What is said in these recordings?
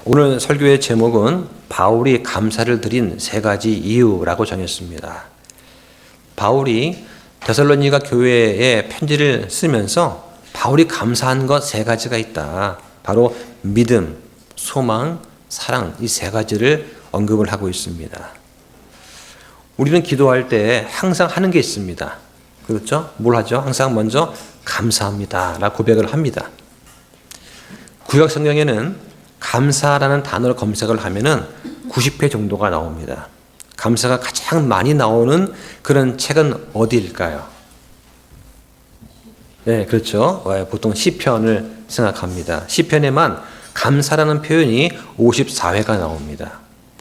오늘 설교의 제목은 바울이 감사를 드린 세 가지 이유라고 정했습니다. 바울이 데살로니가 교회에 편지를 쓰면서 바울이 감사한 것 세 가지가 있다. 바로 믿음, 소망, 사랑, 이 세 가지를 언급을 하고 있습니다. 우리는 기도할 때 항상 하는 게 있습니다. 그렇죠? 뭘 하죠? 항상 먼저 감사합니다 라고 고백을 합니다. 구약 성경에는 감사라는 단어를 검색을 하면은 90회 정도가 나옵니다. 감사가 가장 많이 나오는 그런 책은 어디일까요? 네, 그렇죠. 보통 시편을 생각합니다. 시편에만 감사라는 표현이 54회가 나옵니다.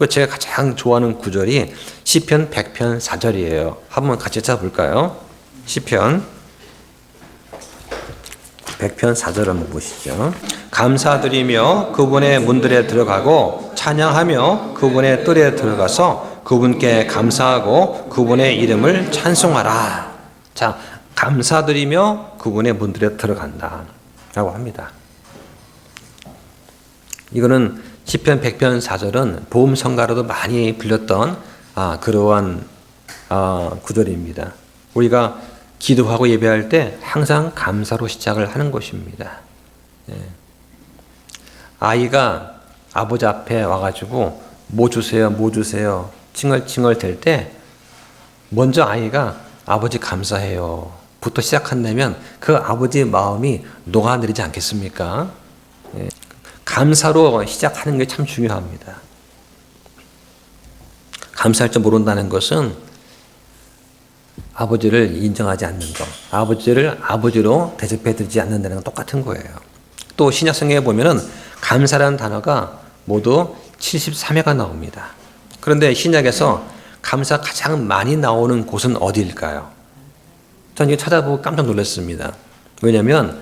제가 가장 좋아하는 구절이 시편 100편 4절이에요. 한번 같이 찾아볼까요? 시편 100편 4절 한번 보시죠. 감사드리며 그분의 문들에 들어가고 찬양하며 그분의 뜰에 들어가서 그분께 감사하고 그분의 이름을 찬송하라. 자, 감사드리며 그분의 문들에 들어간다 라고 합니다. 이거는 시편 100편 4절은 보험성가로도 많이 불렸던 그러한 구절입니다. 우리가 기도하고 예배할 때 항상 감사로 시작을 하는 것입니다. 아이가 아버지 앞에 와가지고 뭐 주세요, 뭐 주세요 칭얼칭얼 댈 때 먼저 아이가 아버지 감사해요 부터 시작한다면 그 아버지의 마음이 녹아내리지 않겠습니까? 감사로 시작하는 게 참 중요합니다. 감사할 줄 모른다는 것은 아버지를 인정하지 않는 것, 아버지를 아버지로 대접해드리지 않는다는 건 똑같은 거예요. 또 신약성경에 보면은 감사라는 단어가 모두 73회가 나옵니다. 그런데 신약에서 감사 가장 많이 나오는 곳은 어디일까요? 저는 이거 찾아보고 깜짝 놀랐습니다. 왜냐하면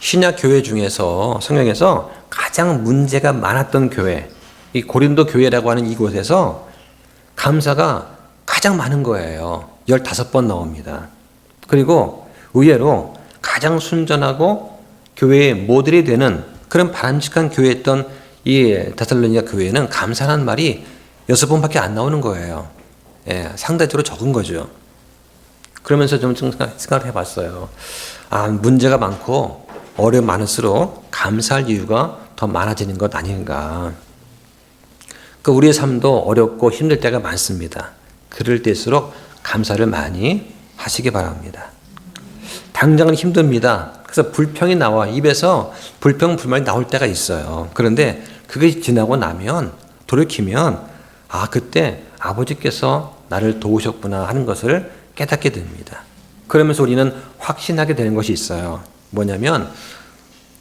신약 교회 중에서 성경에서 가장 문제가 많았던 교회, 이 고린도 교회라고 하는 이곳에서 감사가 가장 많은 거예요. 15번 나옵니다. 그리고 의외로 가장 순전하고 교회의 모델이 되는 그런 바람직한 교회였던 이 데살로니가 교회는 감사라는 말이 6번밖에 안 나오는 거예요. 상대적으로 적은 거죠. 그러면서 좀 생각을 해봤어요. 문제가 많고 어려움 많을수록 감사할 이유가 더 많아지는 것 아닌가. 우리의 삶도 어렵고 힘들 때가 많습니다. 그럴 때일수록 감사를 많이 하시기 바랍니다. 당장은 힘듭니다. 그래서 불평이 나와 입에서 불평 불만이 나올 때가 있어요. 그런데 그게 지나고 나면 돌이키면 그때 아버지께서 나를 도우셨구나 하는 것을 깨닫게 됩니다. 그러면서 우리는 확신하게 되는 것이 있어요. 뭐냐면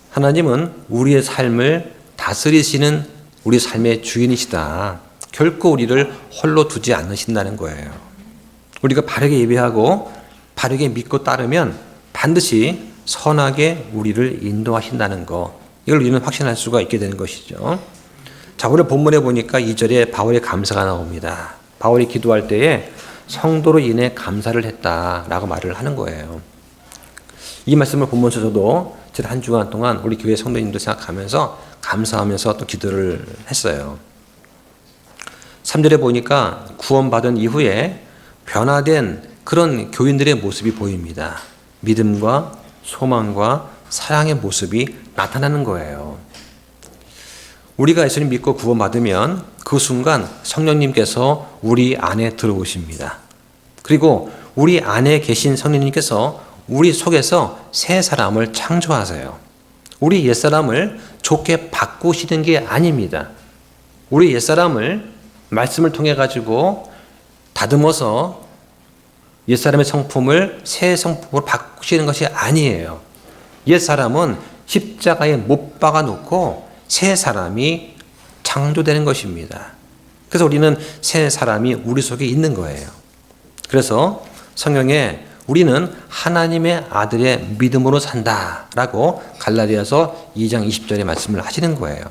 하나님은 우리의 삶을 다스리시는 우리 삶의 주인이시다. 결코 우리를 홀로 두지 않으신다는 거예요. 우리가 바르게 예배하고 바르게 믿고 따르면 반드시 선하게 우리를 인도하신다는 거, 이걸 우리는 확신할 수가 있게 되는 것이죠. 자, 오늘 본문에 보니까 2절에 바울의 감사가 나옵니다. 바울이 기도할 때에 성도로 인해 감사를 했다라고 말을 하는 거예요. 이 말씀을 보면서 저도 지난 한 주간 동안 우리 교회 성도님들 생각하면서 감사하면서 또 기도를 했어요. 3절에 보니까 구원받은 이후에 변화된 그런 교인들의 모습이 보입니다. 믿음과 소망과 사랑의 모습이 나타나는 거예요. 우리가 예수님 믿고 구원받으면 그 순간 성령님께서 우리 안에 들어오십니다. 그리고 우리 안에 계신 성령님께서 우리 속에서 새 사람을 창조하세요. 우리 옛사람을 좋게 바꾸시는 게 아닙니다. 우리 옛사람을 말씀을 통해 가지고 다듬어서 옛사람의 성품을 새 성품으로 바꾸시는 것이 아니에요. 옛사람은 십자가에 못 박아 놓고 새 사람이 창조되는 것입니다. 그래서 우리는 새 사람이 우리 속에 있는 거예요. 그래서 성경에 우리는 하나님의 아들의 믿음으로 산다라고 갈라디아서 2장 20절에 말씀을 하시는 거예요.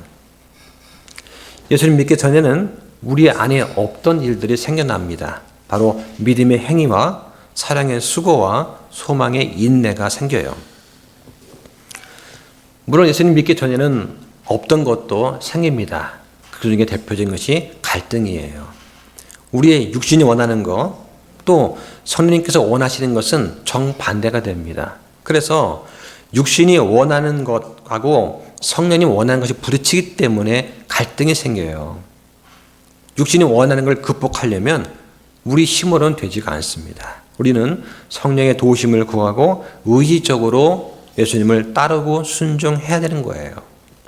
예수님 믿기 전에는 우리 안에 없던 일들이 생겨납니다. 바로 믿음의 행위와 사랑의 수고와 소망의 인내가 생겨요. 물론 예수님 믿기 전에는 없던 것도 생깁니다. 그 중에 대표적인 것이 갈등이에요. 우리의 육신이 원하는 것, 또 성령님께서 원하시는 것은 정반대가 됩니다. 그래서 육신이 원하는 것하고 성령님 원하는 것이 부딪히기 때문에 갈등이 생겨요. 육신이 원하는 걸 극복하려면 우리 힘으로는 되지가 않습니다. 우리는 성령의 도우심을 구하고 의지적으로 예수님을 따르고 순종해야 되는 거예요.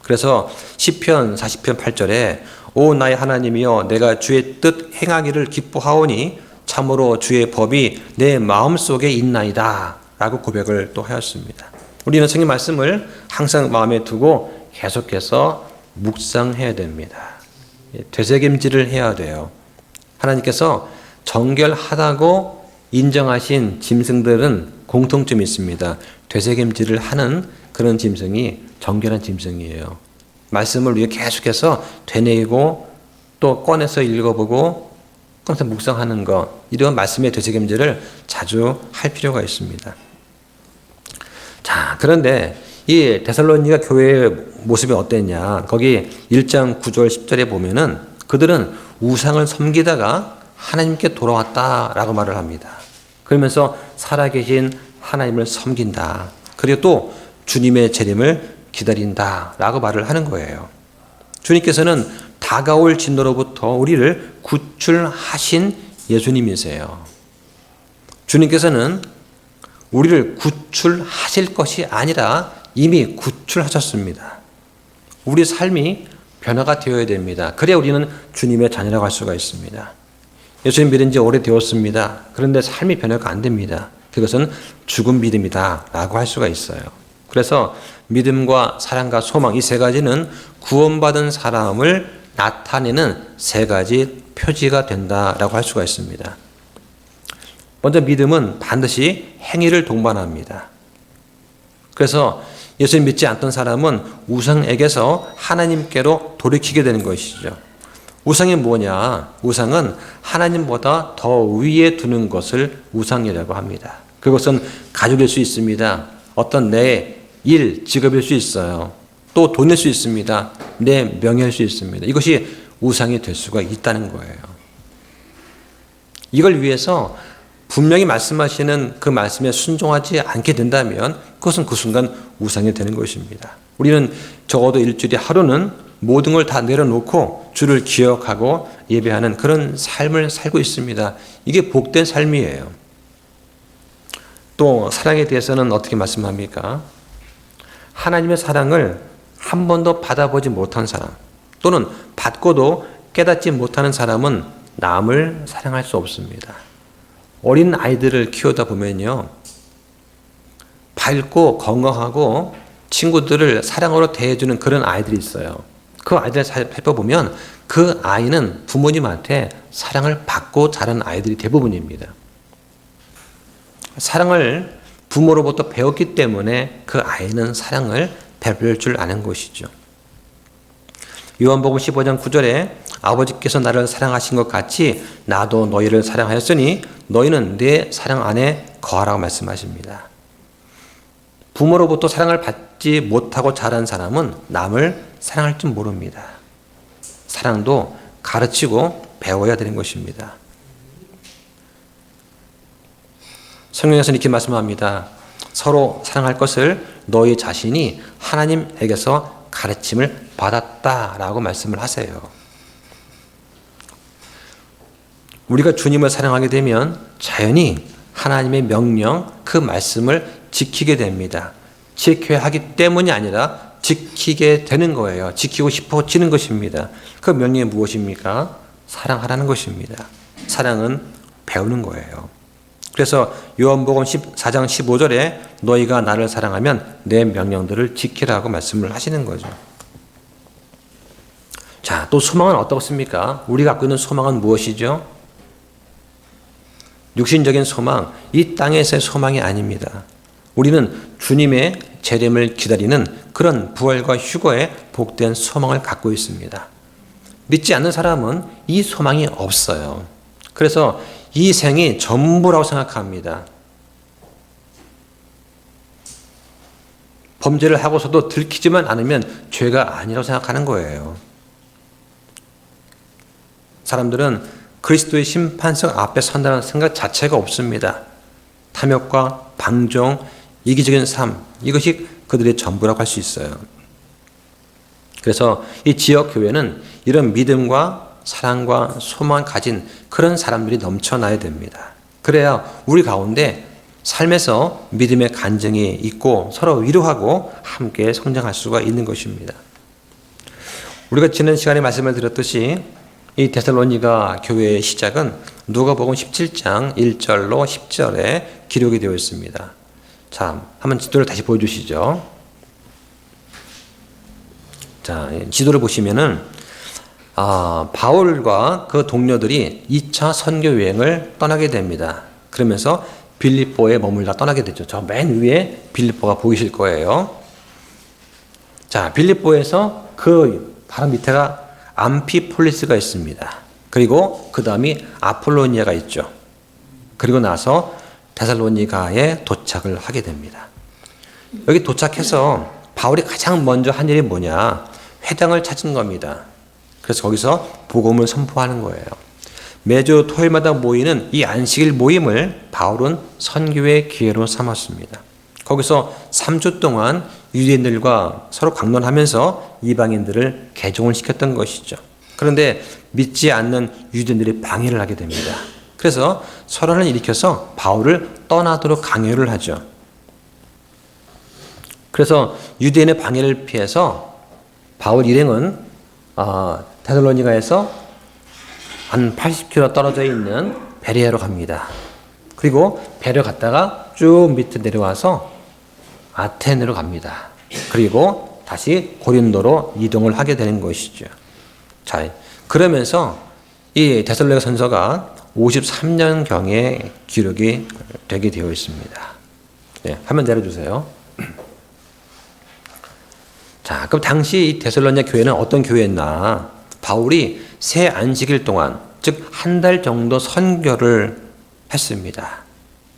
그래서 시편 40편 8절에 오 나의 하나님이여 내가 주의 뜻 행하기를 기뻐하오니 참으로 주의 법이 내 마음속에 있나이다 라고 고백을 또 하였습니다. 우리는 성경 말씀을 항상 마음에 두고 계속해서 묵상해야 됩니다. 되새김질을 해야 돼요. 하나님께서 정결하다고 인정하신 짐승들은 공통점이 있습니다. 되새김질을 하는 그런 짐승이 정결한 짐승이에요. 말씀을 우리가 계속해서 되뇌이고 또 꺼내서 읽어보고 항상 묵상하는 것, 이런 말씀의 되새김질을 자주 할 필요가 있습니다. 자, 그런데 이 데살로니가 교회의 모습이 어땠냐? 거기 1장 9절 10절에 보면은 그들은 우상을 섬기다가 하나님께 돌아왔다라고 말을 합니다. 그러면서 살아계신 하나님을 섬긴다. 그리고 또 주님의 재림을 기다린다라고 말을 하는 거예요. 주님께서는 다가올 진노로부터 우리를 구출하신 예수님이세요. 주님께서는 우리를 구출하실 것이 아니라 이미 구출하셨습니다. 우리 삶이 변화가 되어야 됩니다. 그래야 우리는 주님의 자녀라고 할 수가 있습니다. 예수님 믿은 지 오래되었습니다. 그런데 삶이 변화가 안 됩니다. 그것은 죽은 믿음이다 라고 할 수가 있어요. 그래서 믿음과 사랑과 소망, 이 세 가지는 구원받은 사람을 나타내는 세 가지 표지가 된다라고 할 수가 있습니다. 먼저 믿음은 반드시 행위를 동반합니다. 그래서 예수님 믿지 않던 사람은 우상에게서 하나님께로 돌이키게 되는 것이죠. 우상이 뭐냐? 우상은 하나님보다 더 위에 두는 것을 우상이라고 합니다. 그것은 가족일 수 있습니다. 어떤 내 일, 직업일 수 있어요. 또 돈일 수 있습니다. 내 명예일 수 있습니다. 이것이 우상이 될 수가 있다는 거예요. 이걸 위해서 분명히 말씀하시는 그 말씀에 순종하지 않게 된다면 그것은 그 순간 우상이 되는 것입니다. 우리는 적어도 일주일에 하루는 모든 걸 다 내려놓고 주를 기억하고 예배하는 그런 삶을 살고 있습니다. 이게 복된 삶이에요. 또 사랑에 대해서는 어떻게 말씀합니까? 하나님의 사랑을 한 번도 받아보지 못한 사람, 또는 받고도 깨닫지 못하는 사람은 남을 사랑할 수 없습니다. 어린 아이들을 키우다 보면요, 밝고 건강하고 친구들을 사랑으로 대해주는 그런 아이들이 있어요. 그 아이들을 살펴보면 그 아이는 부모님한테 사랑을 받고 자란 아이들이 대부분입니다. 사랑을 부모로부터 배웠기 때문에 그 아이는 사랑을 베풀 줄 아는 것이죠. 요한복음 15장 9절에 아버지께서 나를 사랑하신 것 같이 나도 너희를 사랑하였으니 너희는 내 사랑 안에 거하라고 말씀하십니다. 부모로부터 사랑을 받지 못하고 자란 사람은 남을 사랑할 줄 모릅니다. 사랑도 가르치고 배워야 되는 것입니다. 성경에서 이렇게 말씀합니다. 서로 사랑할 것을 너희 자신이 하나님에게서 가르침을 받았다라고 말씀을 하세요. 우리가 주님을 사랑하게 되면 자연히 하나님의 명령, 그 말씀을 지키게 됩니다. 지켜야 하기 때문이 아니라 지키게 되는 거예요. 지키고 싶어지는 것입니다. 그 명령이 무엇입니까? 사랑하라는 것입니다. 사랑은 배우는 거예요. 그래서 요한복음 14장 15절에 너희가 나를 사랑하면 내 명령들을 지키라고 말씀을 하시는 거죠. 자, 또 소망은 어떻습니까? 우리가 갖고 있는 소망은 무엇이죠? 육신적인 소망, 이 땅에서의 소망이 아닙니다. 우리는 주님의 재림을 기다리는 그런 부활과 휴거의 복된 소망을 갖고 있습니다. 믿지 않는 사람은 이 소망이 없어요. 그래서 이 생이 전부라고 생각합니다. 범죄를 하고서도 들키지만 않으면 죄가 아니라고 생각하는 거예요. 사람들은 그리스도의 심판석 앞에 선다는 생각 자체가 없습니다. 탐욕과 방종, 이기적인 삶, 이것이 그들의 전부라고 할 수 있어요. 그래서 이 지역 교회는 이런 믿음과 사랑과 소망을 가진 그런 사람들이 넘쳐나야 됩니다. 그래야 우리 가운데 삶에서 믿음의 간증이 있고 서로 위로하고 함께 성장할 수가 있는 것입니다. 우리가 지난 시간에 말씀을 드렸듯이 이 데살로니가 교회의 시작은 누가복음 17장 1절로 10절에 기록이 되어 있습니다. 자, 한번 지도를 다시 보여주시죠. 자, 지도를 보시면은 바울과 그 동료들이 2차 선교 여행을 떠나게 됩니다. 그러면서 빌립보에 머물다 떠나게 되죠. 저 맨 위에 빌립보가 보이실 거예요. 자, 빌립보에서 그 바로 밑에가 암피폴리스가 있습니다. 그리고 그 다음이 아폴로니아가 있죠. 그리고 나서 데살로니가에 도착을 하게 됩니다. 여기 도착해서 바울이 가장 먼저 한 일이 뭐냐? 회당을 찾은 겁니다. 그래서 거기서 복음을 선포하는 거예요. 매주 토요일마다 모이는 이 안식일 모임을 바울은 선교의 기회로 삼았습니다. 거기서 3주 동안 유대인들과 서로 강론하면서 이방인들을 개종을 시켰던 것이죠. 그런데 믿지 않는 유대인들이 방해를 하게 됩니다. 그래서 설화를 일으켜서 바울을 떠나도록 강요를 하죠. 그래서 유대인의 방해를 피해서 바울 일행은 데살로니가에서 한 80km 떨어져 있는 베레아로 갑니다. 그리고 베레아 갔다가 쭉 밑에 내려와서 아테네로 갑니다. 그리고 다시 고린도로 이동을 하게 되는 것이죠. 자, 그러면서 이 데살로니가 선서가 53년경에 기록이 되게 되어 있습니다. 네, 화면 내려주세요. 자, 그럼 당시 이 데살로니가 교회는 어떤 교회였나? 바울이 새 안식일 동안, 즉 한 달 정도 선교를 했습니다.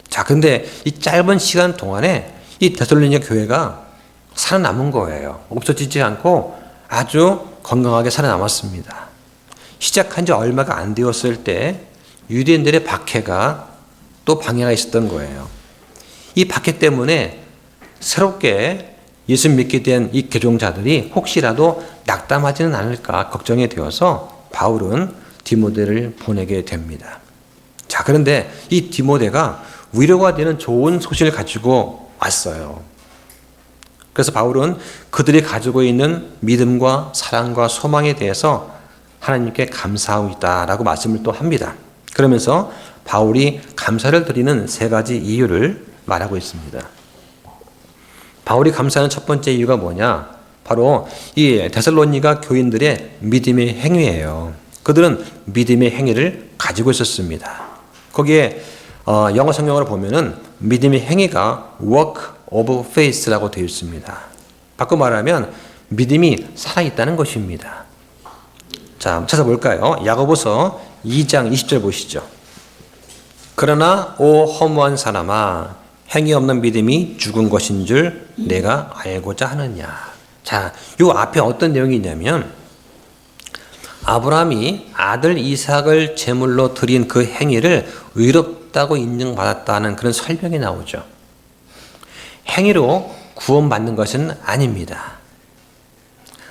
자, 근데 이 짧은 시간 동안에 이 데살로니가 교회가 살아남은 거예요. 없어지지 않고 아주 건강하게 살아남았습니다. 시작한 지 얼마가 안 되었을 때 유대인들의 박해가 또 방해가 있었던 거예요. 이 박해 때문에 새롭게 예수 믿게 된 이 개종자들이 혹시라도 낙담하지는 않을까 걱정이 되어서 바울은 디모데를 보내게 됩니다. 자, 그런데 이 디모데가 위로가 되는 좋은 소식을 가지고 왔어요. 그래서 바울은 그들이 가지고 있는 믿음과 사랑과 소망에 대해서 하나님께 감사하고 있다라고 말씀을 또 합니다. 그러면서 바울이 감사를 드리는 세 가지 이유를 말하고 있습니다. 바울이 감사하는 첫 번째 이유가 뭐냐? 바로 이 데살로니가 교인들의 믿음의 행위예요. 그들은 믿음의 행위를 가지고 있었습니다. 거기에 영어 성경으로 보면은 믿음의 행위가 work of faith라고 되어 있습니다. 바꿔 말하면 믿음이 살아있다는 것입니다. 자, 찾아볼까요? 야고보서 2장 20절 보시죠. 그러나 오 허무한 사람아, 행위 없는 믿음이 죽은 것인 줄 내가 알고자 하느냐. 자, 요 앞에 어떤 내용이 있냐면 아브라함이 아들 이삭을 제물로 드린 그 행위를 의롭다고 인정받았다는 그런 설명이 나오죠. 행위로 구원받는 것은 아닙니다.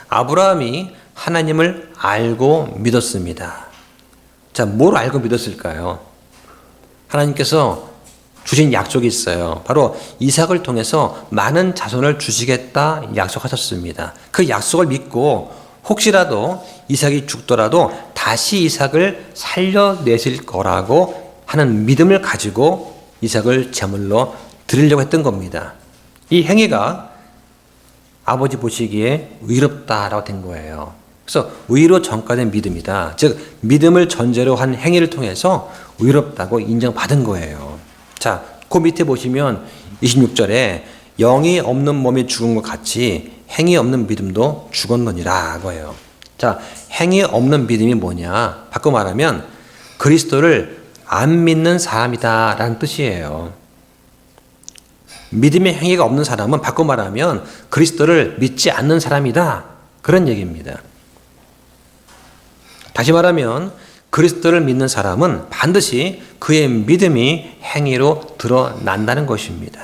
아브라함이 하나님을 알고 믿었습니다. 자, 뭘 알고 믿었을까요? 하나님께서 주신 약속이 있어요. 바로 이삭을 통해서 많은 자손을 주시겠다 약속하셨습니다. 그 약속을 믿고 혹시라도 이삭이 죽더라도 다시 이삭을 살려내실 거라고 하는 믿음을 가지고 이삭을 제물로 드리려고 했던 겁니다. 이 행위가 아버지 보시기에 의롭다라고 된 거예요. 그래서 의로 전가된 믿음이다. 즉 믿음을 전제로 한 행위를 통해서 의롭다고 인정받은 거예요. 자, 그 밑에 보시면 26절에 영이 없는 몸이 죽은 것 같이 행위 없는 믿음도 죽었느니라고 해요. 자, 행위 없는 믿음이 뭐냐? 바꿔 말하면 그리스도를 안 믿는 사람이다라는 뜻이에요. 믿음의 행위가 없는 사람은 바꿔 말하면 그리스도를 믿지 않는 사람이다. 그런 얘기입니다. 다시 말하면 그리스도를 믿는 사람은 반드시 그의 믿음이 행위로 드러난다는 것입니다.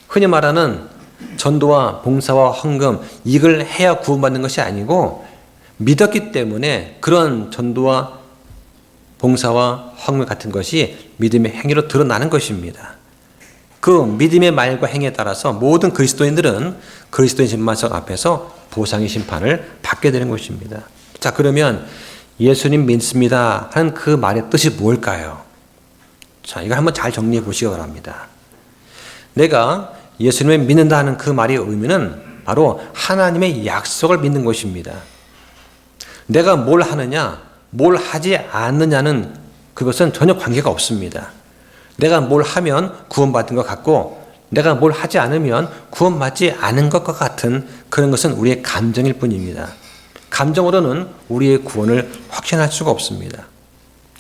흔히 말하는 전도와 봉사와 헌금, 이걸 해야 구원받는 것이 아니고 믿었기 때문에 그런 전도와 봉사와 헌금 같은 것이 믿음의 행위로 드러나는 것입니다. 그 믿음의 말과 행위에 따라서 모든 그리스도인들은 그리스도의 진만석 앞에서 보상의 심판을 받게 되는 것입니다. 자, 그러면 예수님 믿습니다 하는 그 말의 뜻이 뭘까요? 자, 이걸 한번 잘 정리해 보시기 바랍니다. 내가 예수님을 믿는다 하는 그 말의 의미는 바로 하나님의 약속을 믿는 것입니다. 내가 뭘 하느냐, 뭘 하지 않느냐는 그것은 전혀 관계가 없습니다. 내가 뭘 하면 구원받은 것 같고 내가 뭘 하지 않으면 구원받지 않은 것과 같은 그런 것은 우리의 감정일 뿐입니다. 감정으로는 우리의 구원을 확신할 수가 없습니다.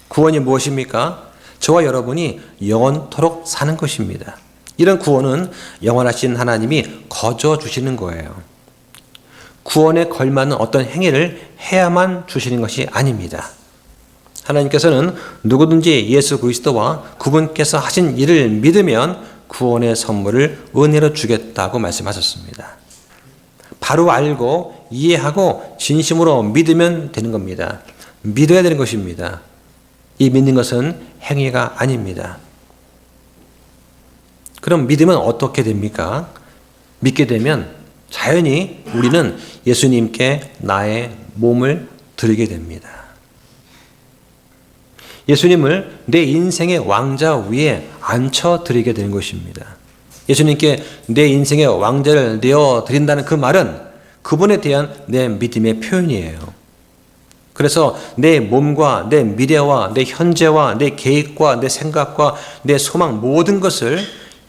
구원이 무엇입니까? 저와 여러분이 영원토록 사는 것입니다. 이런 구원은 영원하신 하나님이 거저 주시는 거예요. 구원에 걸맞는 어떤 행위를 해야만 주시는 것이 아닙니다. 하나님께서는 누구든지 예수 그리스도와 그분께서 하신 일을 믿으면 구원의 선물을 은혜로 주겠다고 말씀하셨습니다. 바로 알고 이해하고 진심으로 믿으면 되는 겁니다. 믿어야 되는 것입니다. 이 믿는 것은 행위가 아닙니다. 그럼 믿으면 어떻게 됩니까? 믿게 되면 자연히 우리는 예수님께 나의 몸을 드리게 됩니다. 예수님을 내 인생의 왕자 위에 앉혀드리게 되는 것입니다. 예수님께 내 인생의 왕자를 내어드린다는 그 말은 그분에 대한 내 믿음의 표현이에요. 그래서 내 몸과 내 미래와 내 현재와 내 계획과 내 생각과 내 소망 모든 것을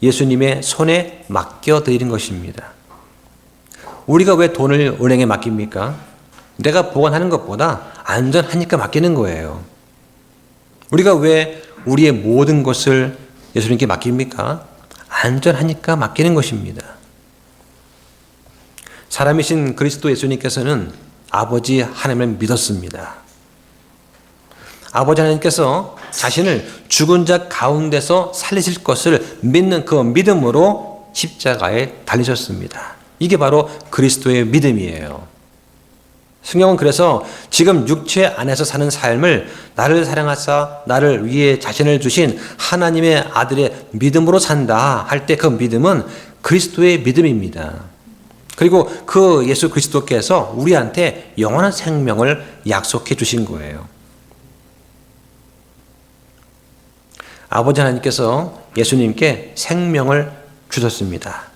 예수님의 손에 맡겨드리는 것입니다. 우리가 왜 돈을 은행에 맡깁니까? 내가 보관하는 것보다 안전하니까 맡기는 거예요. 우리가 왜 우리의 모든 것을 예수님께 맡깁니까? 안전하니까 맡기는 것입니다. 사람이신 그리스도 예수님께서는 아버지 하나님을 믿었습니다. 아버지 하나님께서 자신을 죽은 자 가운데서 살리실 것을 믿는 그 믿음으로 십자가에 달리셨습니다. 이게 바로 그리스도의 믿음이에요. 성경은 그래서 지금 육체 안에서 사는 삶을 나를 사랑하사 나를 위해 자신을 주신 하나님의 아들의 믿음으로 산다 할 때 그 믿음은 그리스도의 믿음입니다. 그리고 그 예수 그리스도께서 우리한테 영원한 생명을 약속해 주신 거예요. 아버지 하나님께서 예수님께 생명을 주셨습니다.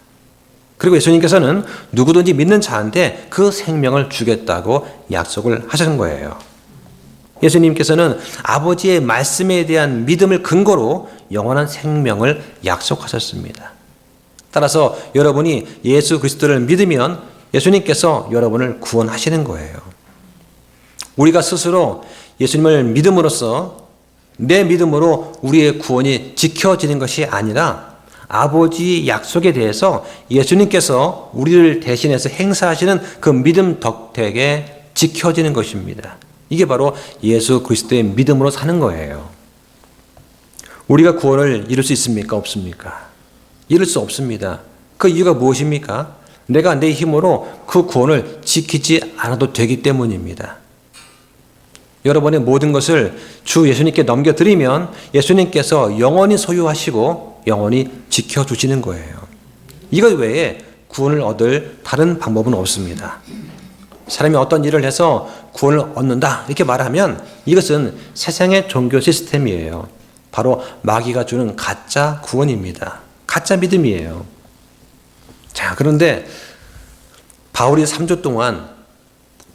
그리고 예수님께서는 누구든지 믿는 자한테 그 생명을 주겠다고 약속을 하신 거예요. 예수님께서는 아버지의 말씀에 대한 믿음을 근거로 영원한 생명을 약속하셨습니다. 따라서 여러분이 예수 그리스도를 믿으면 예수님께서 여러분을 구원하시는 거예요. 우리가 스스로 예수님을 믿음으로써 내 믿음으로 우리의 구원이 지켜지는 것이 아니라 아버지의 약속에 대해서 예수님께서 우리를 대신해서 행사하시는 그 믿음 덕택에 지켜지는 것입니다. 이게 바로 예수 그리스도의 믿음으로 사는 거예요. 우리가 구원을 이룰 수 있습니까? 없습니까? 이룰 수 없습니다. 그 이유가 무엇입니까? 내가 내 힘으로 그 구원을 지키지 않아도 되기 때문입니다. 여러분의 모든 것을 주 예수님께 넘겨드리면 예수님께서 영원히 소유하시고 영원히 지켜주시는 거예요. 이것 외에 구원을 얻을 다른 방법은 없습니다. 사람이 어떤 일을 해서 구원을 얻는다 이렇게 말하면 이것은 세상의 종교 시스템이에요. 바로 마귀가 주는 가짜 구원입니다. 가짜 믿음이에요. 자, 그런데 바울이 3주 동안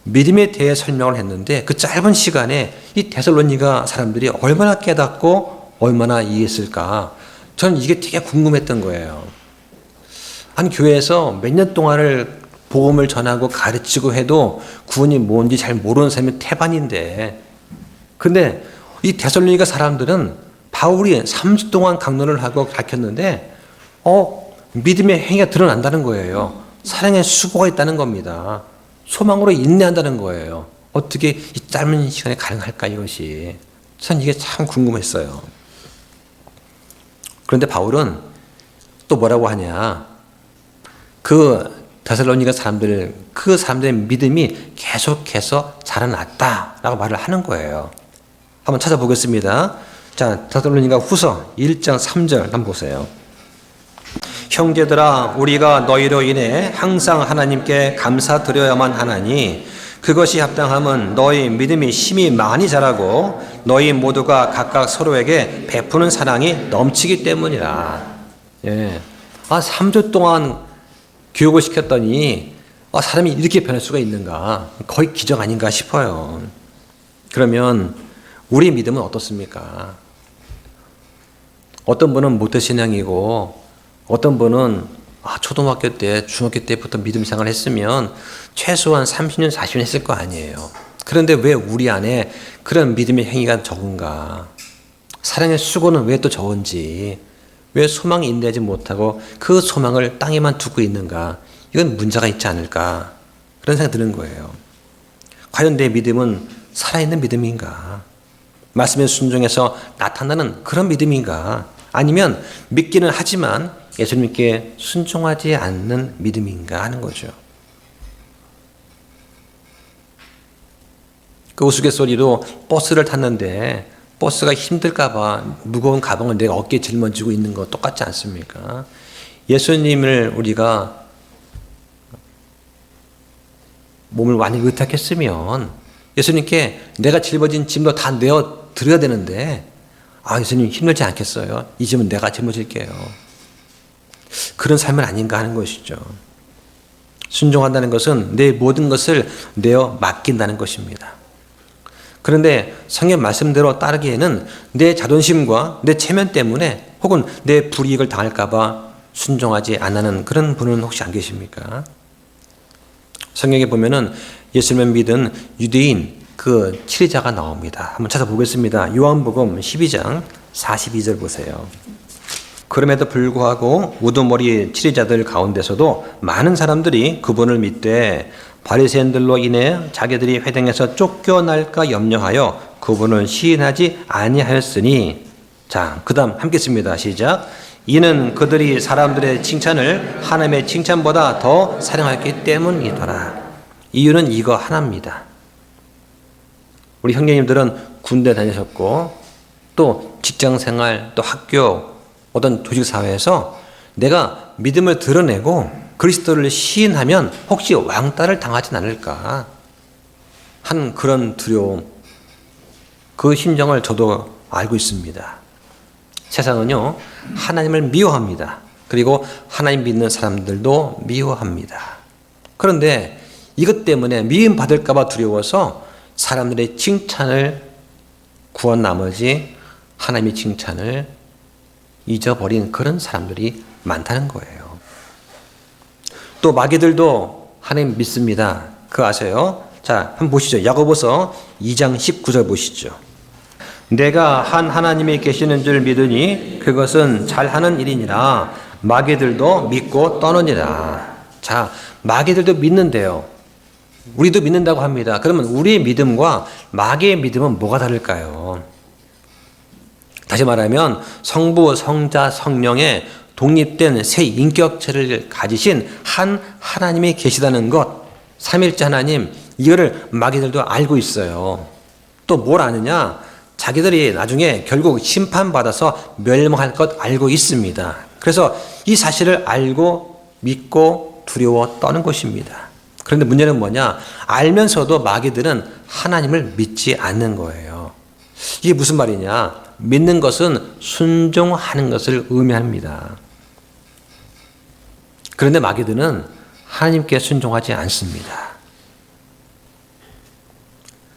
믿음에 대해 설명을 했는데 그 짧은 시간에 이 데살로니가 사람들이 얼마나 깨닫고 얼마나 이해했을까? 저는 이게 되게 궁금했던 거예요. 한 교회에서 몇 년 동안을 복음을 전하고 가르치고 해도 구원이 뭔지 잘 모르는 사람이 태반인데, 근데 이 데살로니가 사람들은 바울이 3주 동안 강론을 하고 가르쳤는데 믿음의 행위가 드러난다는 거예요. 사랑의 수고가 있다는 겁니다. 소망으로 인내한다는 거예요. 어떻게 이 짧은 시간에 가능할까 이것이. 전 이게 참 궁금했어요. 그런데 바울은 또 뭐라고 하냐. 그 데살로니가 사람들, 그 사람들의 믿음이 계속해서 자라났다라고 말을 하는 거예요. 한번 찾아보겠습니다. 자, 데살로니가 후서 1장 3절 한번 보세요. 형제들아, 우리가 너희로 인해 항상 하나님께 감사드려야만 하나니 그것이 합당함은 너희 믿음이 심히 많이 자라고 너희 모두가 각각 서로에게 베푸는 사랑이 넘치기 때문이라. 예. 3주 동안 교육을 시켰더니 사람이 이렇게 변할 수가 있는가? 거의 기적 아닌가 싶어요. 그러면 우리 믿음은 어떻습니까? 어떤 분은 모태신앙이고 어떤 분은 초등학교 때, 중학교 때부터 믿음 생활을 했으면 최소한 30년, 40년 했을 거 아니에요. 그런데 왜 우리 안에 그런 믿음의 행위가 적은가? 사랑의 수고는 왜 또 적은지, 왜 소망이 인내하지 못하고 그 소망을 땅에만 두고 있는가? 이건 문제가 있지 않을까? 그런 생각이 드는 거예요. 과연 내 믿음은 살아있는 믿음인가? 말씀에 순종해서 나타나는 그런 믿음인가? 아니면 믿기는 하지만 예수님께 순종하지 않는 믿음인가 하는 거죠. 그 우스갯소리로 버스를 탔는데 버스가 힘들까 봐 무거운 가방을 내가 어깨에 짊어지고 있는 거 똑같지 않습니까? 예수님을 우리가 몸을 많이 의탁했으면 예수님께 내가 짊어진 짐도 다 내어 드려야 되는데 예수님 힘들지 않겠어요? 이 짐은 내가 짊어질게요. 그런 삶은 아닌가 하는 것이죠. 순종한다는 것은 내 모든 것을 내어 맡긴다는 것입니다. 그런데 성경 말씀대로 따르기에는 내 자존심과 내 체면 때문에 혹은 내 불이익을 당할까 봐 순종하지 않는 그런 분은 혹시 안 계십니까? 성경에 보면은 예수님을 믿은 유대인 그 치리자가 나옵니다. 한번 찾아보겠습니다. 요한복음 12장 42절 보세요. 그럼에도 불구하고 우두머리 치리자들 가운데서도 많은 사람들이 그분을 믿되 바리새인들로 인해 자기들이 회당에서 쫓겨날까 염려하여 그분을 시인하지 아니하였으니. 자, 그 다음 함께 씁니다. 시작. 이는 그들이 사람들의 칭찬을 하나님의 칭찬보다 더 사랑했기 때문이더라. 이유는 이거 하나입니다. 우리 형제님들은 군대 다니셨고 또 직장생활 또 학교 어떤 조직사회에서 내가 믿음을 드러내고 그리스도를 시인하면 혹시 왕따를 당하진 않을까 한 그런 두려움, 그 심정을 저도 알고 있습니다. 세상은요, 하나님을 미워합니다. 그리고 하나님 믿는 사람들도 미워합니다. 그런데 이것 때문에 미움 받을까 봐 두려워서 사람들의 칭찬을 구한 나머지 하나님의 칭찬을 잊어버린 그런 사람들이 많다는 거예요. 또 마귀들도 하나님 믿습니다. 그거 아세요? 자, 한번 보시죠. 야고보서 2장 19절 보시죠. 내가 한 하나님이 계시는 줄 믿으니 그것은 잘하는 일이니라. 마귀들도 믿고 떠느니라. 자, 마귀들도 믿는데요. 우리도 믿는다고 합니다. 그러면 우리의 믿음과 마귀의 믿음은 뭐가 다를까요? 다시 말하면 성부, 성자, 성령의 독립된 새 인격체를 가지신 한 하나님이 계시다는 것, 삼일째 하나님, 이거를 마귀들도 알고 있어요. 또 뭘 아느냐? 자기들이 나중에 결국 심판받아서 멸망할 것 알고 있습니다. 그래서 이 사실을 알고 믿고 두려워 떠는 것입니다. 그런데 문제는 뭐냐? 알면서도 마귀들은 하나님을 믿지 않는 거예요. 이게 무슨 말이냐? 믿는 것은 순종하는 것을 의미합니다. 그런데 마귀들은 하나님께 순종하지 않습니다.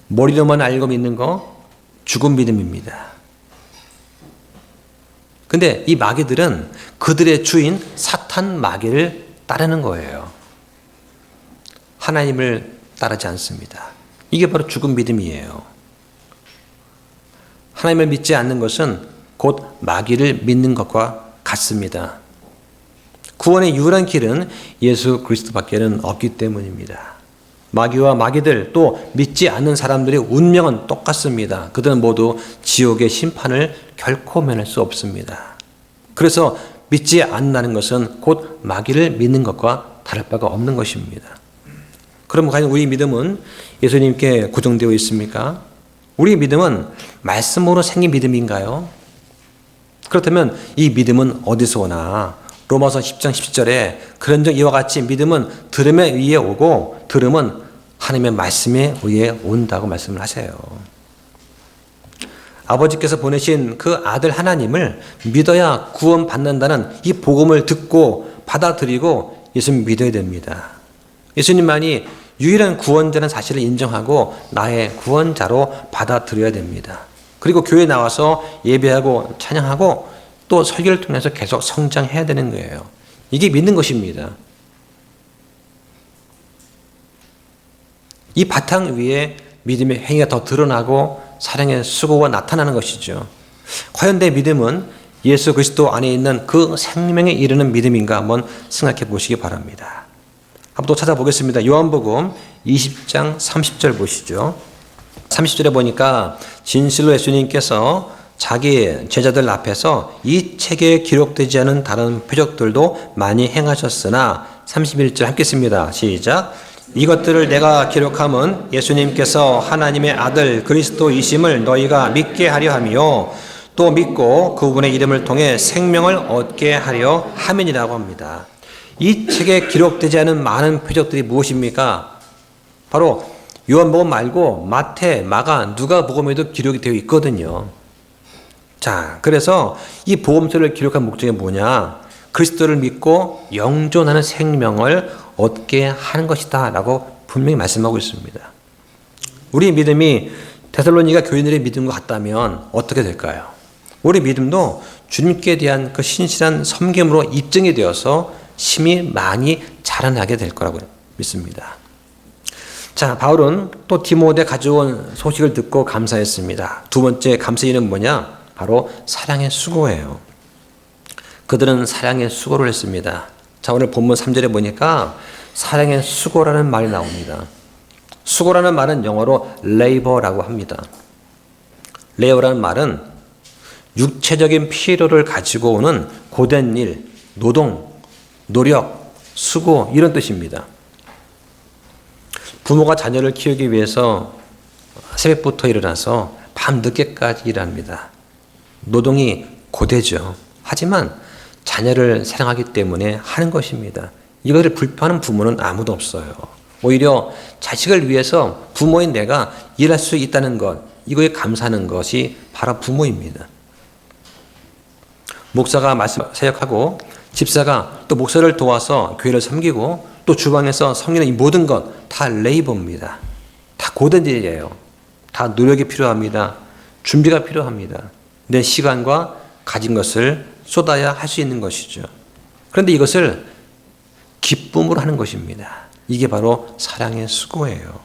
머리로만 알고 믿는 거 죽은 믿음입니다. 근데 이 마귀들은 그들의 주인 사탄 마귀를 따르는 거예요. 하나님을 따르지 않습니다. 이게 바로 죽은 믿음이에요. 하나님을 믿지 않는 것은 곧 마귀를 믿는 것과 같습니다. 구원의 유일한 길은 예수 그리스도밖에는 없기 때문입니다. 마귀와 마귀들 또 믿지 않는 사람들의 운명은 똑같습니다. 그들은 모두 지옥의 심판을 결코 면할 수 없습니다. 그래서 믿지 않는다는 것은 곧 마귀를 믿는 것과 다를 바가 없는 것입니다. 그럼 과연 우리 믿음은 예수님께 고정되어 있습니까? 우리 믿음은 말씀으로 생긴 믿음인가요? 그렇다면 이 믿음은 어디서 오나? 로마서 10장 17절에 그런즉 이와 같이 믿음은 들음에 의해 오고 들음은 하나님의 말씀에 의해 온다고 말씀을 하세요. 아버지께서 보내신 그 아들 하나님을 믿어야 구원받는다는 이 복음을 듣고 받아들이고 예수님 믿어야 됩니다. 예수님만이 유일한 구원자라는 사실을 인정하고 나의 구원자로 받아들여야 됩니다. 그리고 교회에 나와서 예배하고 찬양하고 또 설교를 통해서 계속 성장해야 되는 거예요. 이게 믿는 것입니다. 이 바탕 위에 믿음의 행위가 더 드러나고 사랑의 수고가 나타나는 것이죠. 과연 내 믿음은 예수 그리스도 안에 있는 그 생명에 이르는 믿음인가 한번 생각해 보시기 바랍니다. 한번 또 찾아보겠습니다. 요한복음 20장 30절 보시죠. 30절에 보니까 진실로 예수님께서 자기 제자들 앞에서 이 책에 기록되지 않은 다른 표적들도 많이 행하셨으나 31절 함께 씁니다. 시작. 이것들을 내가 기록함은 예수님께서 하나님의 아들 그리스도이심을 너희가 믿게 하려 함이요 또 믿고 그분의 이름을 통해 생명을 얻게 하려 함이라고 합니다. 이 책에 기록되지 않은 많은 표적들이 무엇입니까? 바로 요한복음 말고 마태, 마가, 누가복음에도 기록이 되어 있거든요. 자, 그래서 이 복음서를 기록한 목적이 뭐냐? 그리스도를 믿고 영존하는 생명을 얻게 하는 것이다 라고 분명히 말씀하고 있습니다. 우리 믿음이 데살로니가 교인들의 믿음과 같다면 어떻게 될까요? 우리 믿음도 주님께 대한 그 신실한 섬김으로 입증이 되어서 심히 많이 자라나게 될 거라고 믿습니다. 자, 바울은 또 디모데 가져온 소식을 듣고 감사했습니다. 두 번째 감사일은 뭐냐? 바로 사랑의 수고예요. 그들은 사랑의 수고를 했습니다. 자, 오늘 본문 3절에 보니까 사랑의 수고라는 말이 나옵니다. 수고라는 말은 영어로 labor라고 합니다. labor라는 말은 육체적인 피로를 가지고 오는 고된 일, 노동, 노력, 수고 이런 뜻입니다. 부모가 자녀를 키우기 위해서 새벽부터 일어나서 밤늦게까지 일합니다. 노동이 고되죠. 하지만 자녀를 사랑하기 때문에 하는 것입니다. 이것을 불편한 부모는 아무도 없어요. 오히려 자식을 위해서 부모인 내가 일할 수 있다는 것, 이거에 감사하는 것이 바로 부모입니다. 목사가 말씀 사역하고 집사가 또 목사를 도와서 교회를 섬기고 또 주방에서 섬기는 이 모든 것 다 레이버입니다. 다 고된 일이에요. 다 노력이 필요합니다. 준비가 필요합니다. 내 시간과 가진 것을 쏟아야 할 수 있는 것이죠. 그런데 이것을 기쁨으로 하는 것입니다. 이게 바로 사랑의 수고예요.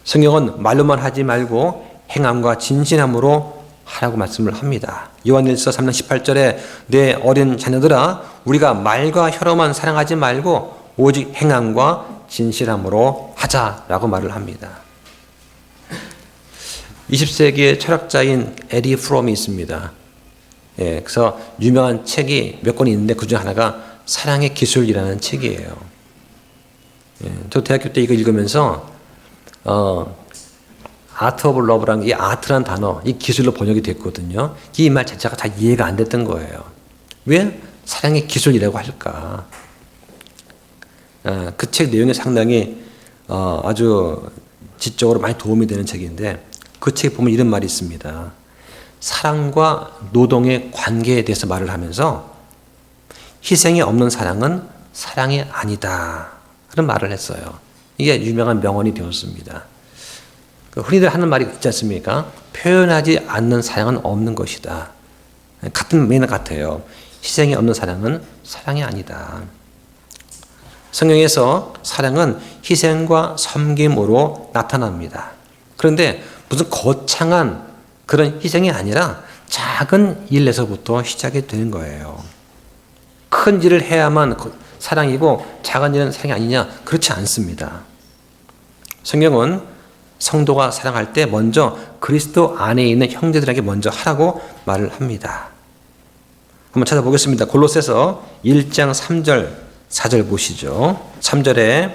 성경은 말로만 하지 말고 행함과 진실함으로 하라고 말씀을 합니다. 요한일서 3장 18절에 내 어린 자녀들아 우리가 말과 혀로만 사랑하지 말고 오직 행함과 진실함으로 하자라고 말을 합니다. 20세기의 철학자인 에리 프롬이 있습니다. 예, 그래서 유명한 책이 몇 권 있는데 그중 하나가 사랑의 기술이라는 책이에요. 예, 저 대학교 때 이거 읽으면서 아트 오브 러브라는 이 아트란 단어, 이 기술로 번역이 됐거든요. 이 말 자체가 잘 이해가 안 됐던 거예요. 왜 사랑의 기술이라고 할까? 그 책 내용이 상당히 아주 지적으로 많이 도움이 되는 책인데 그 책에 보면 이런 말이 있습니다. 사랑과 노동의 관계에 대해서 말을 하면서 희생이 없는 사랑은 사랑이 아니다. 그런 말을 했어요. 이게 유명한 명언이 되었습니다. 흔히들 하는 말이 있지 않습니까? 표현하지 않는 사랑은 없는 것이다. 같은 맥락 같아요. 희생이 없는 사랑은 사랑이 아니다. 성경에서 사랑은 희생과 섬김으로 나타납니다. 그런데 무슨 거창한 그런 희생이 아니라 작은 일에서부터 시작이 되는 거예요. 큰 일을 해야만 사랑이고 작은 일은 사랑이 아니냐? 그렇지 않습니다. 성경은 성도가 사랑할 때 먼저 그리스도 안에 있는 형제들에게 먼저 하라고 말을 합니다. 한번 찾아보겠습니다. 골로새서 1장 3절 4절 보시죠. 3절에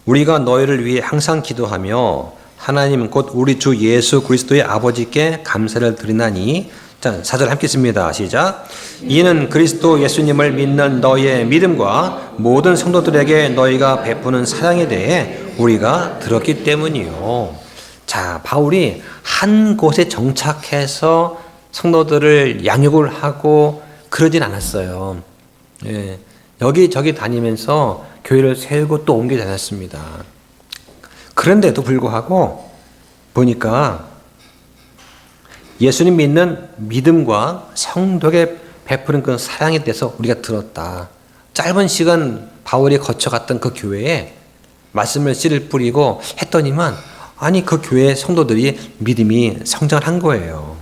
우리가 너희를 위해 항상 기도하며 하나님 곧 우리 주 예수 그리스도의 아버지께 감사를 드리나니. 자, 4절 함께 읽습니다. 시작. 이는 그리스도 예수님을 믿는 너희의 믿음과 모든 성도들에게 너희가 베푸는 사랑에 대해 우리가 들었기 때문이요. 자, 바울이 한 곳에 정착해서 성도들을 양육을 하고 그러진 않았어요. 예, 여기저기 다니면서 교회를 세우고 또 옮겨 다녔습니다. 그런데도 불구하고 보니까 예수님 믿는 믿음과 성도에게 베푸는 그 사랑에 대해서 우리가 들었다. 짧은 시간 바울이 거쳐갔던 그 교회에 말씀을 씨를 뿌리고 했더니만 아니 그 교회 성도들이 믿음이 성장을 한 거예요.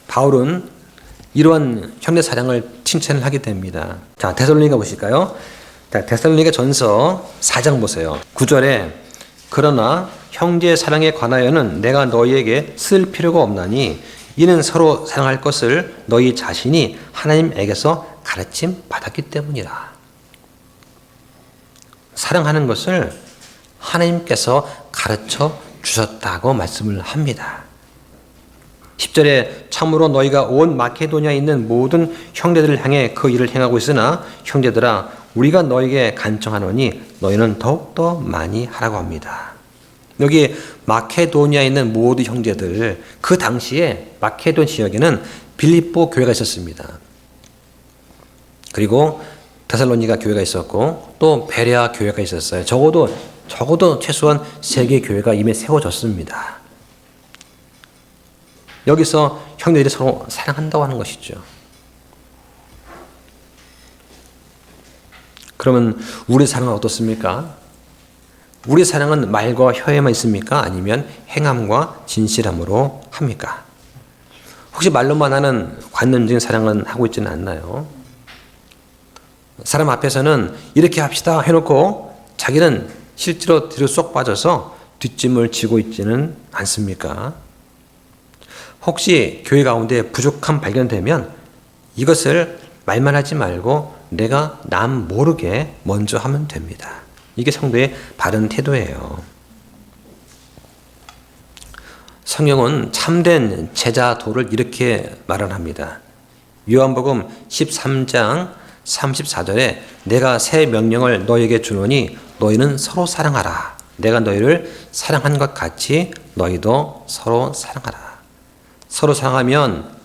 바울은 이러한 형제 사랑을 칭찬을 하게 됩니다. 자, 데살로니가 보실까요? 자, 데살로니가 전서 4장 보세요. 9절에 그러나 형제 사랑에 관하여는 내가 너희에게 쓸 필요가 없나니 이는 서로 사랑할 것을 너희 자신이 하나님에게서 가르침 받았기 때문이라. 사랑하는 것을 하나님께서 가르쳐 주셨다고 말씀을 합니다. 10절에 참으로 너희가 온 마케도니아에 있는 모든 형제들을 향해 그 일을 행하고 있으나 형제들아 우리가 너희에게 간청하노니 너희는 더욱더 많이 하라고 합니다. 여기 마케도니아에 있는 모든 형제들, 그 당시에 마케도니 지역에는 빌립보 교회가 있었습니다. 그리고 데살로니가 교회가 있었고 또 베레아 교회가 있었어요. 적어도 최소한 3개 교회가 이미 세워졌습니다. 여기서 형제들이 서로 사랑한다고 하는 것이죠. 그러면 우리 사랑은 어떻습니까? 우리 사랑은 말과 혀에만 있습니까? 아니면 행함과 진실함으로 합니까? 혹시 말로만 하는 관념적인 사랑은 하고 있지는 않나요? 사람 앞에서는 이렇게 합시다 해놓고 자기는 실제로 뒤로 쏙 빠져서 뒷짐을 지고 있지는 않습니까? 혹시 교회 가운데 부족함 발견되면 이것을 말만 하지 말고 내가 남 모르게 먼저 하면 됩니다. 이게 성도의 바른 태도예요. 성경은 참된 제자도를 이렇게 말을 합니다. 요한복음 13장 34절에 내가 새 명령을 너희에게 주노니 너희는 서로 사랑하라. 내가 너희를 사랑한 것 같이 너희도 서로 사랑하라. 서로 사랑하면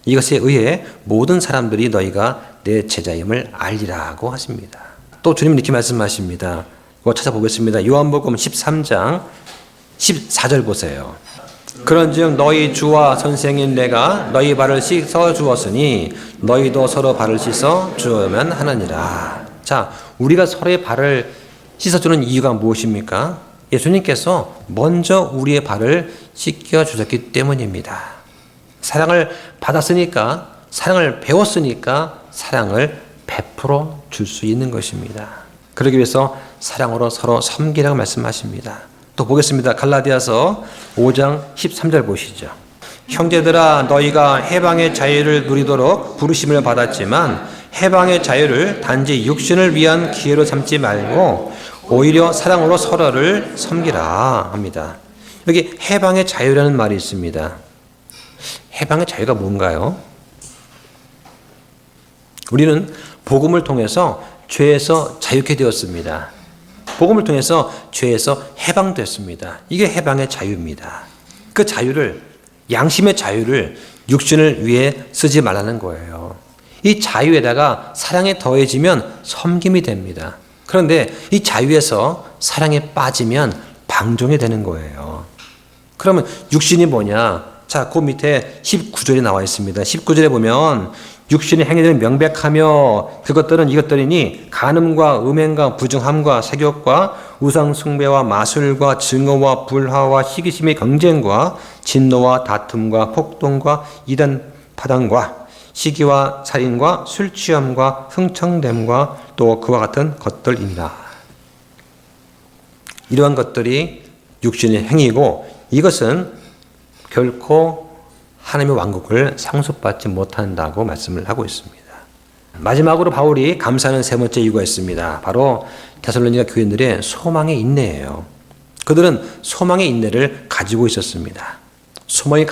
이것에 의해 모든 사람들이 너희가 내 제자임을 알리라고 하십니다. 또 주님은 이렇게 말씀하십니다. 이거 찾아보겠습니다. 요한복음 13장 14절 보세요. 그런즉 너희 주와 선생인 내가 너희 발을 씻어 주었으니 너희도 서로 발을 씻어 주어야만 하느니라. 자, 우리가 서로의 발을 씻어주는 이유가 무엇입니까? 예수님께서 먼저 우리의 발을 씻겨 주셨기 때문입니다. 사랑을 받았으니까, 사랑을 배웠으니까 사랑을 베풀어 줄 수 있는 것입니다. 그러기 위해서 사랑으로 서로 섬기라고 말씀하십니다. 또 보겠습니다. 갈라디아서 5장 13절 보시죠. 형제들아 너희가 해방의 자유를 누리도록 부르심을 받았지만 해방의 자유를 단지 육신을 위한 기회로 삼지 말고 오히려 사랑으로 서로를 섬기라 합니다. 여기 해방의 자유라는 말이 있습니다. 해방의 자유가 뭔가요? 우리는 복음을 통해서 죄에서 자유케 되었습니다. 복음을 통해서 죄에서 해방됐습니다. 이게 해방의 자유입니다. 그 자유를, 양심의 자유를 육신을 위해 쓰지 말라는 거예요. 이 자유에다가 사랑에 더해지면 섬김이 됩니다. 그런데 이 자유에서 사랑에 빠지면 방종이 되는 거예요. 그러면 육신이 뭐냐? 자, 그 밑에 19절에 나와 있습니다. 19절에 보면 육신의 행위들은 명백하며 그것들은 이것들이니 간음과 음행과 부정함과 색욕과 우상 숭배와 마술과 증오와 불화와 시기심의 경쟁과 진노와 다툼과 폭동과 이단 파당과 시기와 살인과 술 취함과 흥청됨과 또 그와 같은 것들이니라. 이러한 것들이 육신의 행위고 이것은 결코 하나님의 왕국을 상속받지 못한다고 말씀을 하고 있습니다. 마지막으로 바울이 감사하는 세 번째 이유가 있습니다. 바로 데살로니가 교인들의 소망의 인내예요. 그들은 소망의 인내를 가지고 있었습니다. 소망이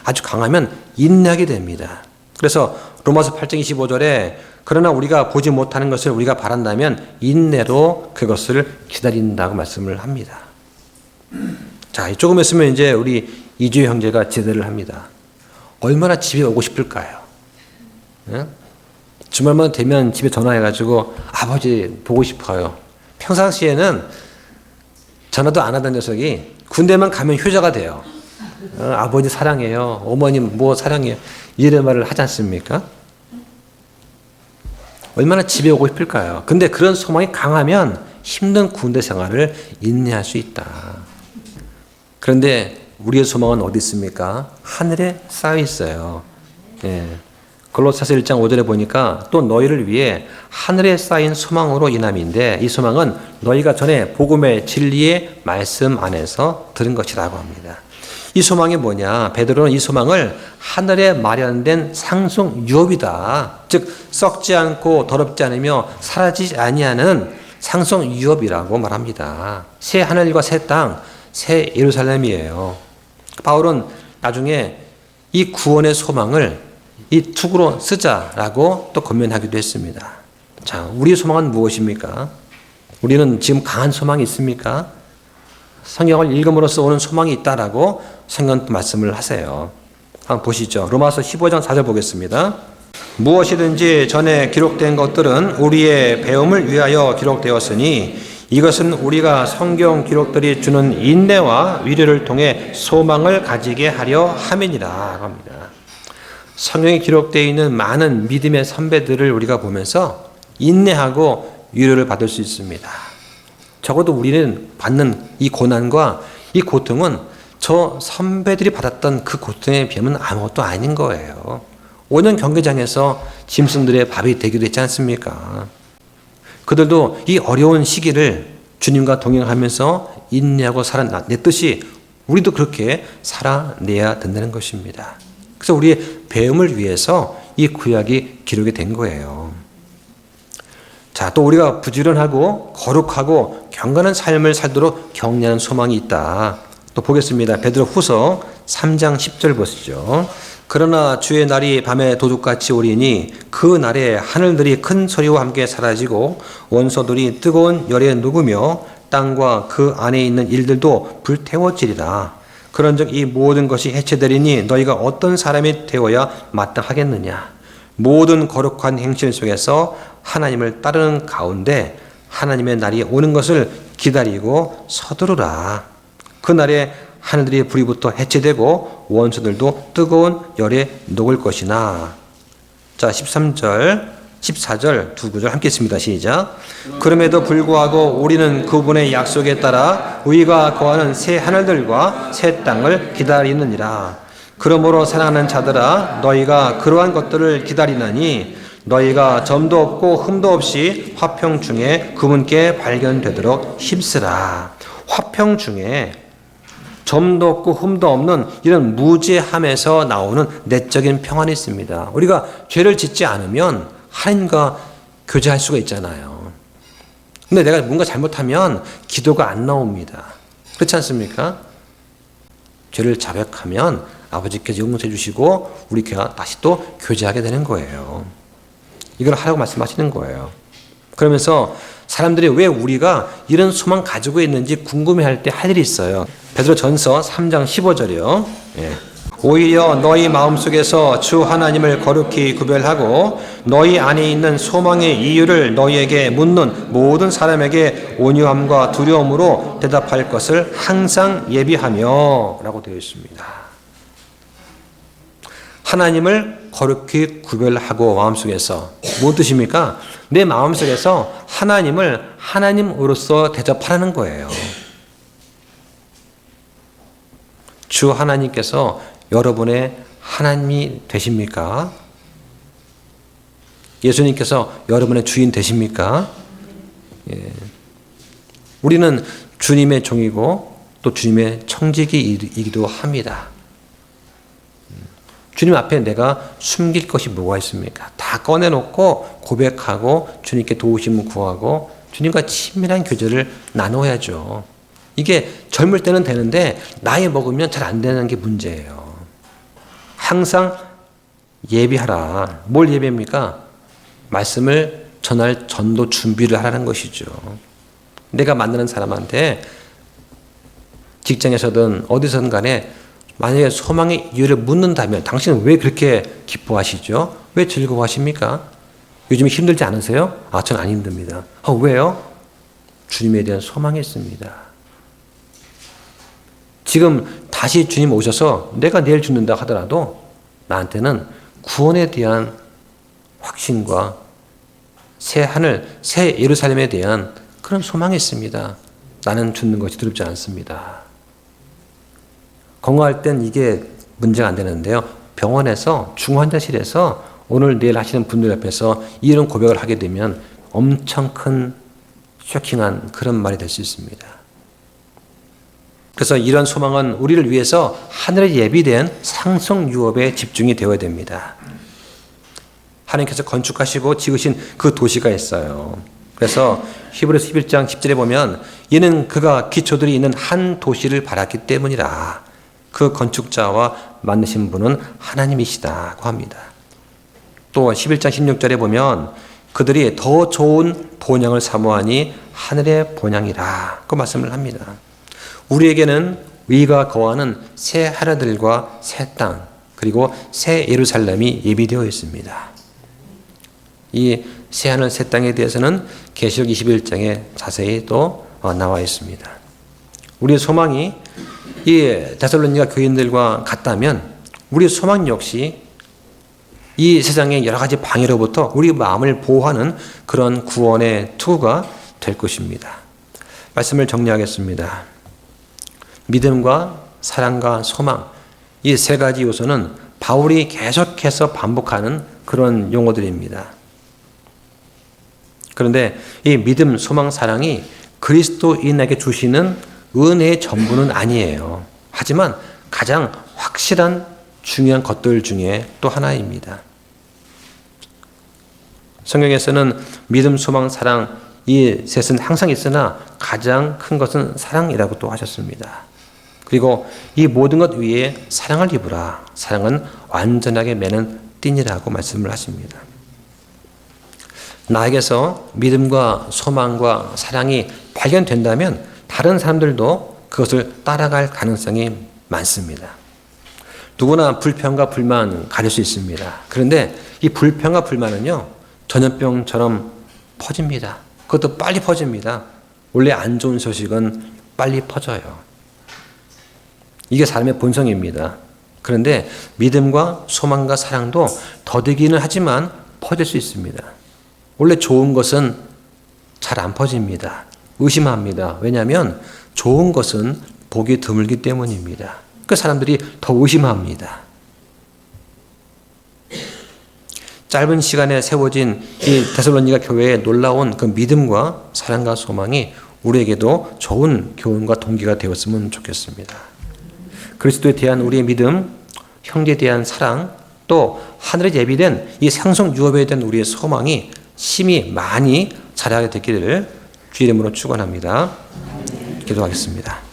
아주 강하면 인내하게 됩니다. 그래서 로마서 8장 25절에 그러나 우리가 보지 못하는 것을 우리가 바란다면 인내로 그것을 기다린다고 말씀을 합니다. 자, 조금 있으면 이제 우리 이주희 형제가 제대를 합니다. 얼마나 집에 오고 싶을까요? 응? 주말만 되면 집에 전화해가지고 아버지 보고 싶어요. 평상시에는 전화도 안 하던 녀석이 군대만 가면 효자가 돼요. 아버지 사랑해요. 어머님 뭐 사랑해요. 이런 말을 하지 않습니까? 얼마나 집에 오고 싶을까요? 근데 그런 소망이 강하면 힘든 군대 생활을 인내할 수 있다. 그런데 우리의 소망은 어디 있습니까? 하늘에 쌓여 있어요. 예. 골로새서 1장 5절에 보니까 또 너희를 위해 하늘에 쌓인 소망으로 인함인데 이 소망은 너희가 전에 복음의 진리의 말씀 안에서 들은 것이라고 합니다. 이 소망이 뭐냐? 베드로는 이 소망을 하늘에 마련된 상속 유업이다. 즉 썩지 않고 더럽지 않으며 사라지지 아니하는 상속 유업이라고 말합니다. 새 하늘과 새 땅, 새 예루살렘이에요. 바울은 나중에 이 구원의 소망을 이 투구로 쓰자라고 또 권면하기도 했습니다. 자, 우리의 소망은 무엇입니까? 우리는 지금 강한 소망이 있습니까? 성경을 읽음으로써 오는 소망이 있다라고 성경 말씀을 하세요. 한번 보시죠. 로마서 15장 4절 보겠습니다. 무엇이든지 전에 기록된 것들은 우리의 배움을 위하여 기록되었으니 이것은 우리가 성경 기록들이 주는 인내와 위로를 통해 소망을 가지게 하려 함이니라 합니다. 성경에 기록되어 있는 많은 믿음의 선배들을 우리가 보면서 인내하고 위로를 받을 수 있습니다. 적어도 우리는 받는 이 고난과 이 고통은 저 선배들이 받았던 그 고통에 비하면 아무것도 아닌 거예요. 5년 경기장에서 짐승들의 밥이 되기도 했지 않습니까? 그들도 이 어려운 시기를 주님과 동행하면서 인내하고 살아냈듯이 우리도 그렇게 살아내야 된다는 것입니다. 그래서 우리의 배움을 위해서 이 구약이 기록이 된 거예요. 자, 또 우리가 부지런하고 거룩하고 경건한 삶을 살도록 격려하는 소망이 있다. 또 보겠습니다. 베드로 후서 3장 10절 보시죠. 그러나 주의 날이 밤에 도둑같이 오리니 그 날에 하늘들이 큰 소리와 함께 사라지고 원소들이 뜨거운 열에 녹으며 땅과 그 안에 있는 일들도 불태워지리라. 그런즉 이 모든 것이 해체되리니 너희가 어떤 사람이 되어야 마땅하겠느냐. 모든 거룩한 행실 속에서 하나님을 따르는 가운데 하나님의 날이 오는 것을 기다리고 서두르라. 그 날에 하늘들이 불이부터 해체되고 원수들도 뜨거운 열에 녹을 것이나. 자, 13절, 14절 두 구절 함께 읽습니다. 시작. 그럼에도 불구하고 우리는 그분의 약속에 따라 우리가 거하는 새 하늘들과 새 땅을 기다리느니라. 그러므로 사랑하는 자들아 너희가 그러한 것들을 기다리나니 너희가 점도 없고 흠도 없이 화평 중에 그분께 발견되도록 힘쓰라. 화평 중에 점도 없고 흠도 없는 이런 무죄함에서 나오는 내적인 평안이 있습니다. 우리가 죄를 짓지 않으면 하나님과 교제할 수가 있잖아요. 근데 내가 뭔가 잘못하면 기도가 안 나옵니다. 그렇지 않습니까? 죄를 자백하면 아버지께서 용서해 주시고 우리가 다시 또 교제하게 되는 거예요. 이걸 하라고 말씀하시는 거예요. 그러면서 사람들이 왜 우리가 이런 소망 가지고 있는지 궁금해할 때 할 일이 있어요. 베드로전서 3장 15절이요. 예. 오히려 너희 마음속에서 주 하나님을 거룩히 구별하고 너희 안에 있는 소망의 이유를 너희에게 묻는 모든 사람에게 온유함과 두려움으로 대답할 것을 항상 예비하며 라고 되어 있습니다. 하나님을 거룩히 구별하고 마음속에서 무슨 뜻입니까? 내 마음속에서 하나님을 하나님으로서 대접하라는 거예요. 주 하나님께서 여러분의 하나님이 되십니까? 예수님께서 여러분의 주인 되십니까? 예. 우리는 주님의 종이고 또 주님의 청지기이기도 합니다. 주님 앞에 내가 숨길 것이 뭐가 있습니까? 다 꺼내놓고 고백하고 주님께 도우심을 구하고 주님과 친밀한 교제를 나눠야죠. 이게 젊을 때는 되는데 나이 먹으면 잘 안 되는 게 문제예요. 항상 예비하라. 뭘 예비합니까? 말씀을 전할 전도 준비를 하라는 것이죠. 내가 만나는 사람한테 직장에서든 어디서든 간에 만약에 소망의 이유를 묻는다면 당신은 왜 그렇게 기뻐하시죠? 왜 즐거워하십니까? 요즘 힘들지 않으세요? 아, 저는 안 힘듭니다. 왜요? 주님에 대한 소망이 있습니다. 지금 다시 주님 오셔서 내가 내일 죽는다 하더라도 나한테는 구원에 대한 확신과 새 하늘, 새 예루살렘에 대한 그런 소망이 있습니다. 나는 죽는 것이 두렵지 않습니다. 건강할 땐 이게 문제가 안 되는데요. 병원에서 중환자실에서 오늘 내일 하시는 분들 앞에서 이런 고백을 하게 되면 엄청 큰 쇼킹한 그런 말이 될 수 있습니다. 그래서 이런 소망은 우리를 위해서 하늘에 예비된 상속 유업에 집중이 되어야 됩니다. 하나님께서 건축하시고 지으신 그 도시가 있어요. 그래서 히브리서 11장 10절에 보면 이는 그가 기초들이 있는 한 도시를 바랐기 때문이라. 그 건축자와 만드신 분은 하나님이시다고 합니다. 또 11장 16절에 보면 그들이 더 좋은 본향을 사모하니 하늘의 본향이라 그 말씀을 합니다. 우리에게는 위가 거하는 새 하늘들과 새 땅 그리고 새 예루살렘이 예비되어 있습니다. 이 새 하늘 새 땅에 대해서는 계시록 21장에 자세히 또 나와 있습니다. 우리의 소망이 이 데살로니가 교인들과 같다면 우리의 소망 역시 이 세상의 여러 가지 방해로부터 우리 마음을 보호하는 그런 구원의 투구가 될 것입니다. 말씀을 정리하겠습니다. 믿음과 사랑과 소망 이 세 가지 요소는 바울이 계속해서 반복하는 그런 용어들입니다. 그런데 이 믿음, 소망, 사랑이 그리스도인에게 주시는 은혜의 전부는 아니에요. 하지만 가장 확실한 중요한 것들 중에 또 하나입니다. 성경에서는 믿음, 소망, 사랑 이 셋은 항상 있으나 가장 큰 것은 사랑이라고 또 하셨습니다. 그리고 이 모든 것 위에 사랑을 입으라. 사랑은 완전하게 매는 띠니라고 말씀을 하십니다. 나에게서 믿음과 소망과 사랑이 발견된다면 다른 사람들도 그것을 따라갈 가능성이 많습니다. 누구나 불평과 불만 가질 수 있습니다. 그런데 이 불평과 불만은요, 전염병처럼 퍼집니다. 그것도 빨리 퍼집니다. 원래 안 좋은 소식은 빨리 퍼져요. 이게 사람의 본성입니다. 그런데 믿음과 소망과 사랑도 더디기는 하지만 퍼질 수 있습니다. 원래 좋은 것은 잘 안 퍼집니다. 의심합니다. 왜냐하면 좋은 것은 보기 드물기 때문입니다. 그 사람들이 더 의심합니다. 짧은 시간에 세워진 이 데살로니가 교회에 놀라운 그 믿음과 사랑과 소망이 우리에게도 좋은 교훈과 동기가 되었으면 좋겠습니다. 그리스도에 대한 우리의 믿음, 형제에 대한 사랑, 또 하늘에 예비된 이 상속 유업에 대한 우리의 소망이 심히 많이 자라게 되기를 주의 이름으로 축원합니다. 기도하겠습니다.